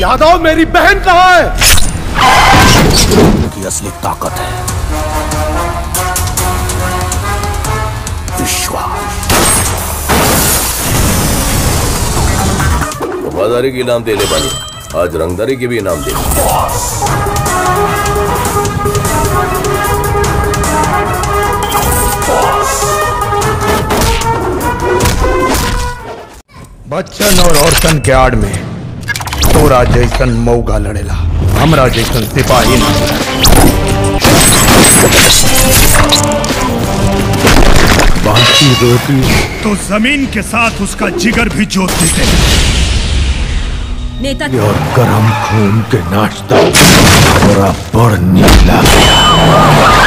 यादव मेरी बहन कहाँ है? उनकी असली ताकत है विश्वास। वफादारी के इनाम दे ले भाई, आज रंगदारी के भी इनाम दे। बच्चन और औरतन के आड़ में तोरा जैसन मौगा लड़ेला, हमरा जैसन सिपाही ना। बाकी रोटी तो जमीन के साथ उसका जिगर भी जोत देते। नेताजी और गरम खून के नाश्ता थोड़ा बड़ निकला गया।